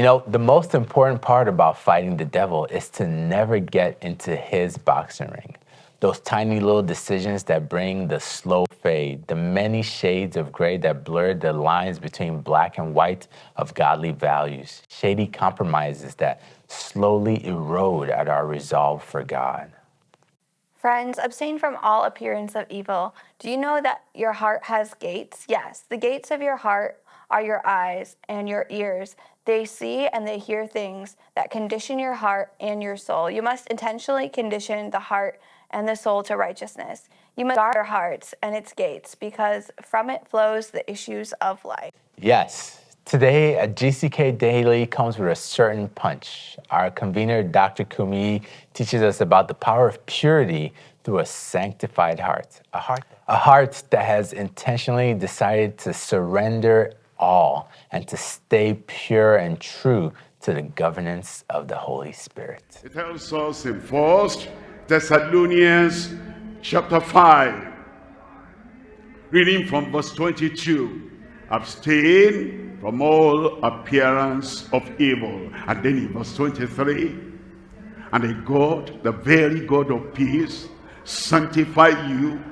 The most important part about fighting the devil is to never get into his boxing ring. Those tiny little decisions that bring the slow fade, the many shades of gray that blur the lines between black and white of godly values, shady compromises that slowly erode at our resolve for God. Friends, abstain from all appearance of evil. Do you know that your heart has gates? Yes, the gates of your heart are your eyes and your ears. They see and they hear things that condition your heart and your soul. You must intentionally condition the heart and the soul to righteousness. You must guard your hearts and its gates, because from it flows the issues of life. Yes. Today, a GCK Daily comes with a certain punch. Our convener, Dr. Kumuyi, teaches us about the power of purity through a sanctified heart. A heart that has intentionally decided to surrender all and to stay pure and true to the governance of the Holy Spirit. It tells us in 1 Thessalonians chapter 5, reading from verse 22, abstain from all appearance of evil. And then in verse 23, and the God, the very God of peace, sanctify you.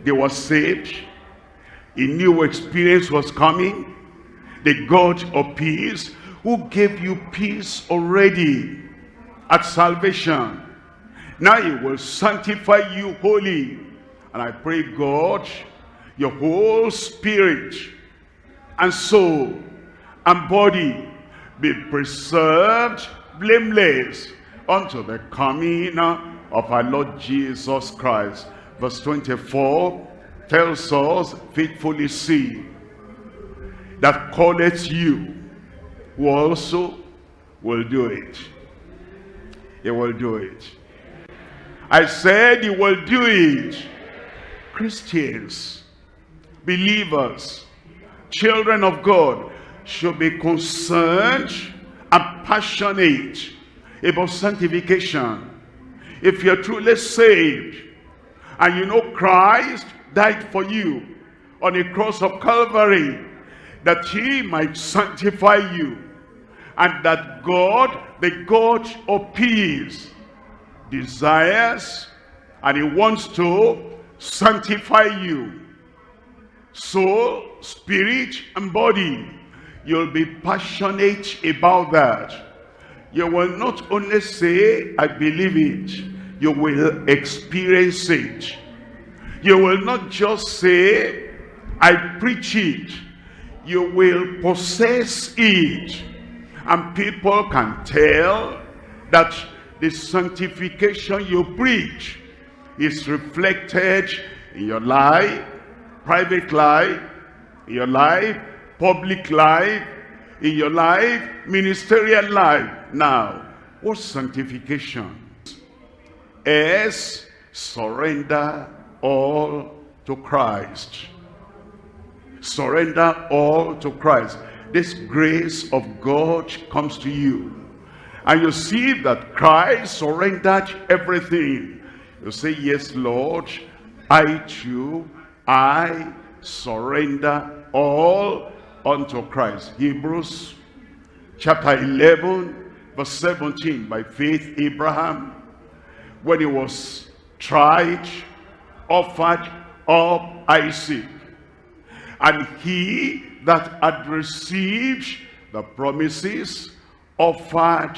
They were saved. A new experience was coming. The God of peace, who gave you peace already at salvation, now he will sanctify you wholly. And I pray, God, your whole spirit and soul and body be preserved blameless unto the coming of our Lord Jesus Christ. Verse 24 tells us, faithfully see that calleth you, who also will do it. He will do it. I said he will do it. Christians, believers, children of God should be concerned and passionate about sanctification. If you're truly saved and you know Christ died for you on the cross of Calvary, that he might sanctify you, and that God, the God of peace, desires and he wants to sanctify you, soul, spirit, and body. You'll be passionate about that. You will not only say, I believe it, you will experience it. You will not just say, I preach it. You will possess it. And people can tell that the sanctification you preach is reflected in your life, private life, in your life, public life, in your life, ministerial life. Now, what's sanctification? Is surrender all to Christ. Surrender all to Christ. This grace of God comes to you, and you see that Christ surrendered everything. You say, yes, Lord, I too, I surrender all unto Christ. Hebrews chapter 11 verse 17. By faith Abraham, when he was tried, offered up Isaac, and he that had received the promises offered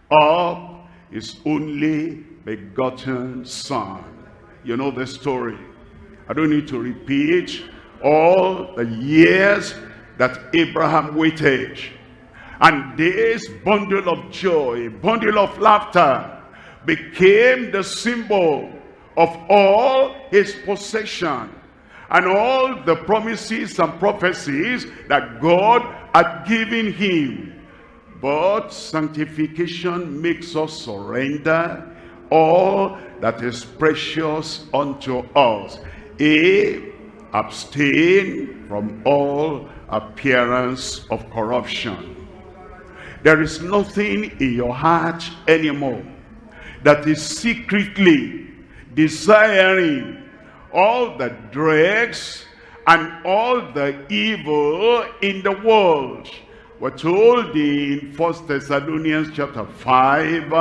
up his only begotten son. You know the story. I don't need to repeat all the years that Abraham waited. And this bundle of joy, bundle of laughter, became the symbol of all his possession and all the promises and prophecies that God had given him. But sanctification makes us surrender all that is precious unto us. Abstain from all appearance of corruption. There is nothing in your heart anymore that is secretly desiring all the dregs and all the evil in the world, We're told in 1 Thessalonians chapter 5,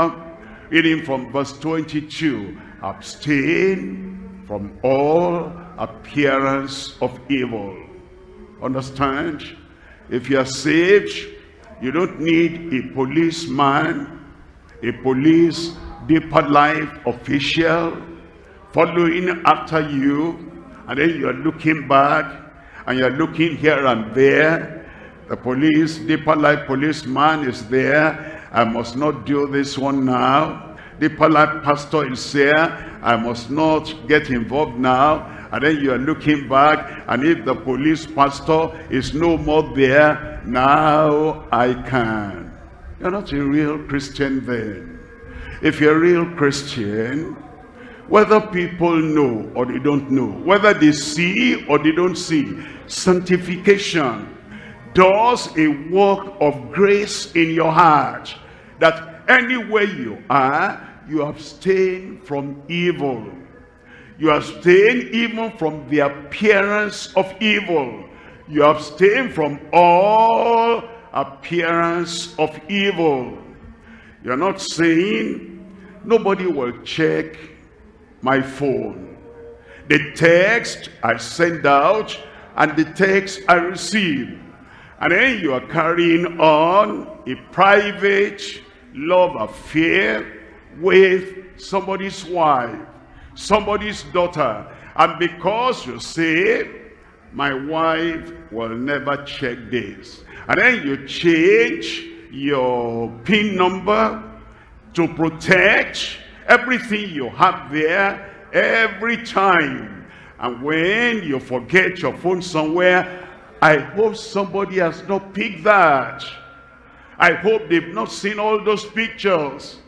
reading from verse 22, abstain from all appearance of evil. Understand? If you are saved, you don't need a policeman, a police deeper life official following after you, and then you are looking back and you are looking here and there. The police, deeper life policeman is there. I must not do this one now. Deeper life pastor is there. I must not get involved now. And then you are looking back, and if the police pastor is no more there, now I can. You're not a real Christian then. If you're a real Christian, whether people know or they don't know, whether they see or they don't see, sanctification does a work of grace in your heart, that anywhere you are, you abstain from evil. You abstain even from the appearance of evil. You abstain from all appearance of evil. You're not saying, nobody will check my phone. The text I send out and the text I receive. And then you are carrying on a private love affair with somebody's wife, somebody's daughter. And because you say, my wife will never check this. And then you change your PIN number to protect everything you have there every time. And when you forget your phone somewhere, I hope somebody has not picked that. I hope they've not seen all those pictures.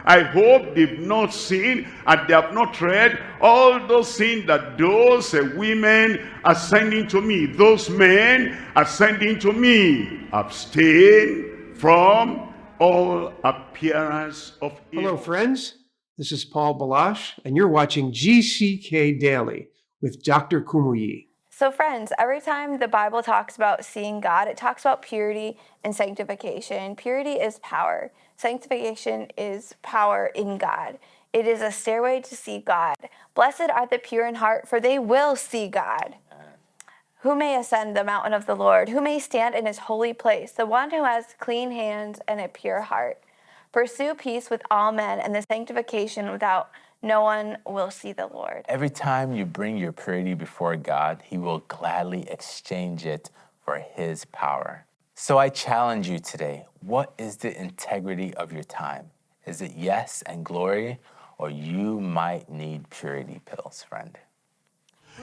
I hope they've not seen and they have not read all those things that those women are sending to me. Those men are sending to me. Abstain from all appearance of evil. Hello, friends. This is Paul Balash, and you're watching GCK Daily with Dr. Kumuyi. So friends, every time the Bible talks about seeing God, it talks about purity and sanctification. Purity is power. Sanctification is power in God. It is a stairway to see God. Blessed are the pure in heart, for they will see God. Who may ascend the mountain of the Lord? Who may stand in his holy place? The one who has clean hands and a pure heart. Pursue peace with all men and the sanctification without no one will see the Lord. Every time you bring your purity before God, he will gladly exchange it for his power. So I challenge you today, what is the integrity of your time? Is it yes and glory, or you might need purity pills, friend?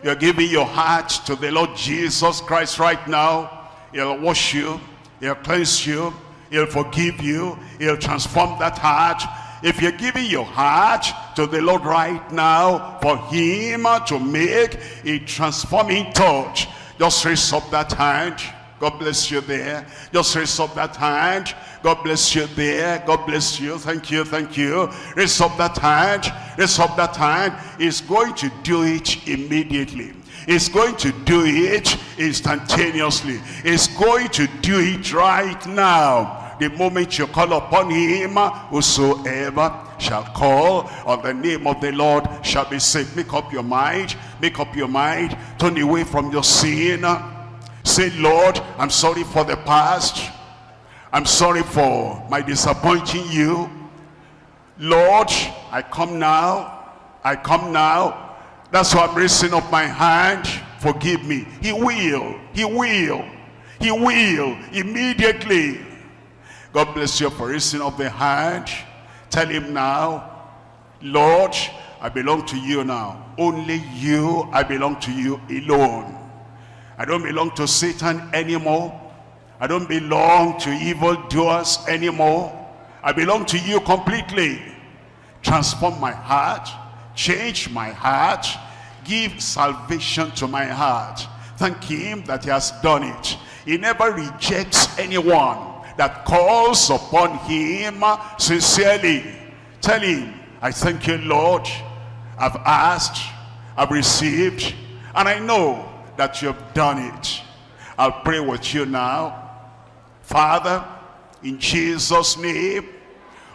You're giving your heart to the Lord Jesus Christ right now. He'll wash you, he'll cleanse you, he'll forgive you, he'll transform that heart. If you're giving your heart to the Lord right now for him to make a transforming touch, just raise up that hand. God bless you there. Just raise up that hand. God bless you there. God bless you. Thank you. Thank you. Raise up that hand. Raise up that hand. He's going to do it immediately. He's going to do it instantaneously. He's going to do it right now. The moment you call upon him, whosoever shall call on the name of the Lord shall be saved. Make up your mind. Make up your mind. Turn away from your sin. Say, Lord, I'm sorry for the past. I'm sorry for my disappointing you. Lord, I come now. I come now. That's why I'm raising up my hand. Forgive me. He will. He will. He will. Immediately. God bless you for raising up the hand. Tell him now, Lord, I belong to you now. Only you, I belong to you alone. I don't belong to Satan anymore. I don't belong to evildoers anymore. I belong to you completely. Transform my heart. Change my heart. Give salvation to my heart. Thank him that he has done it. He never rejects anyone that calls upon him sincerely. Tell him, I thank you, Lord. I've asked, I've received, and I know that you've done it. I'll pray with you now. Father, in Jesus' name,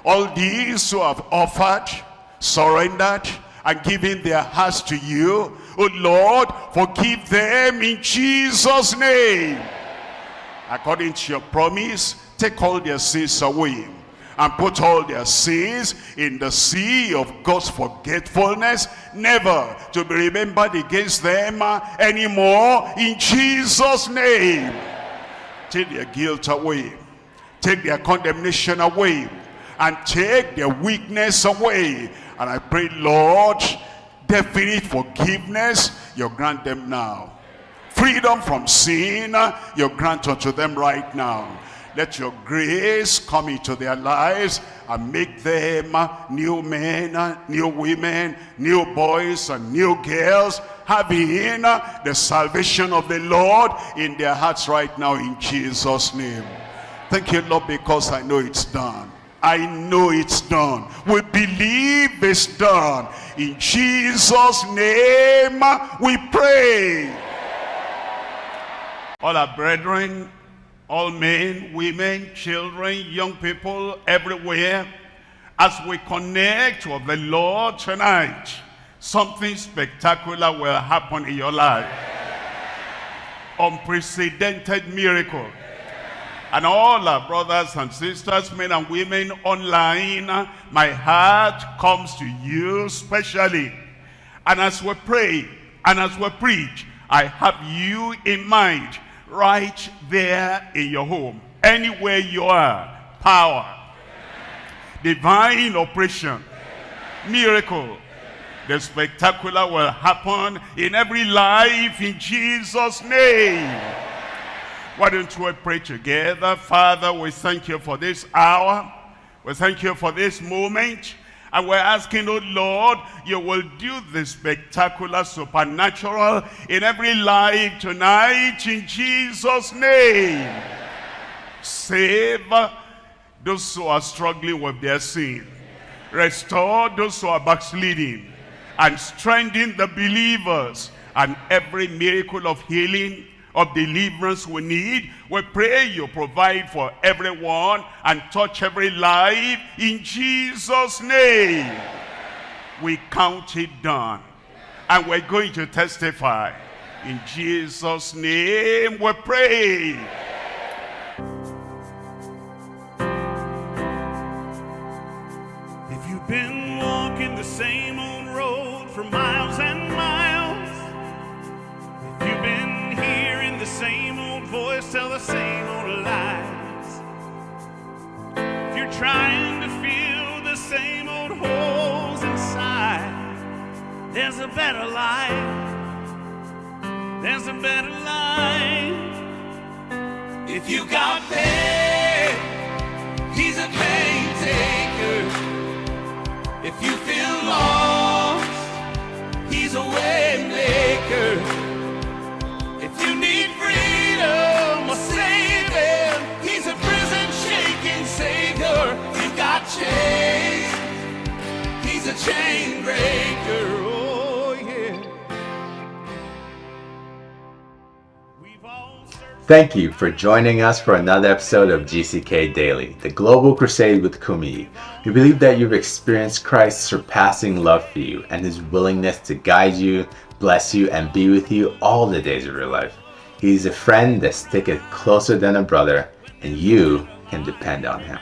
all these who have offered, surrendered, and given their hearts to you, oh Lord, forgive them in Jesus' name. According to your promise, take all their sins away and put all their sins in the sea of God's forgetfulness, never to be remembered against them anymore, in Jesus' name. Take their guilt away, take their condemnation away, and take their weakness away. And I pray, Lord, definite forgiveness, you grant them now. Freedom from sin, you grant unto them right now. Let your grace come into their lives and make them new men, new women, new boys and new girls, having the salvation of the Lord in their hearts right now, in Jesus' name. Thank you, Lord, because I know it's done. I know it's done. We believe it's done. In Jesus' name we pray. All our brethren, all men, women, children, young people, everywhere, as we connect with the Lord tonight, something spectacular will happen in your life. Unprecedented miracle. And all our brothers and sisters, men and women online, my heart comes to you specially. And as we pray, and as we preach, I have you in mind, right there in your home. Anywhere you are, power, divine operation, miracle, the spectacular will happen in every life in Jesus' name. Why don't we pray together? Father, we thank you for this hour. We thank you for this moment. And we're asking, oh Lord, you will do the spectacular, supernatural in every life tonight in Jesus' name. Save those who are struggling with their sin. Restore those who are backsliding. And strengthen the believers. And every miracle of healing, of deliverance we need, we pray you provide for everyone and touch every life in Jesus' name. We count it done, and we're going to testify. In Jesus' name we pray. If you've been walking the same old road for miles and miles, if you've been hearing the same old voice tell the same old lies, if you're trying to fill the same old holes inside, there's a better life. There's a better life. If you got pain, he's a pain taker. If you feel lost, he's a way maker. If you need freedom or saving, he's a prison-shaking savior. You've got chains, he's a chain breaker. Oh yeah. We've all searched. Thank you for joining us for another episode of GCK Daily, the Global Crusade with Kumuyi. We believe that you've experienced Christ's surpassing love for you and his willingness to guide you, bless you, and be with you all the days of your life. He's a friend that sticketh closer than a brother, and you can depend on him.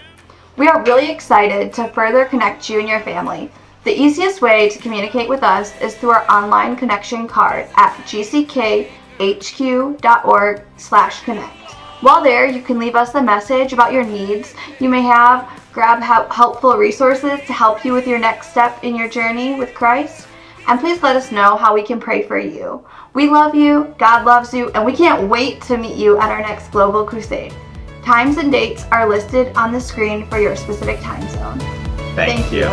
We are really excited to further connect you and your family. The easiest way to communicate with us is through our online connection card at gckhq.org/connect. While there, you can leave us a message about your needs you may have, grab helpful resources to help you with your next step in your journey with Christ, and please let us know how we can pray for you. We love you, God loves you, and we can't wait to meet you at our next Global Crusade. Times and dates are listed on the screen for your specific time zone. Thank you.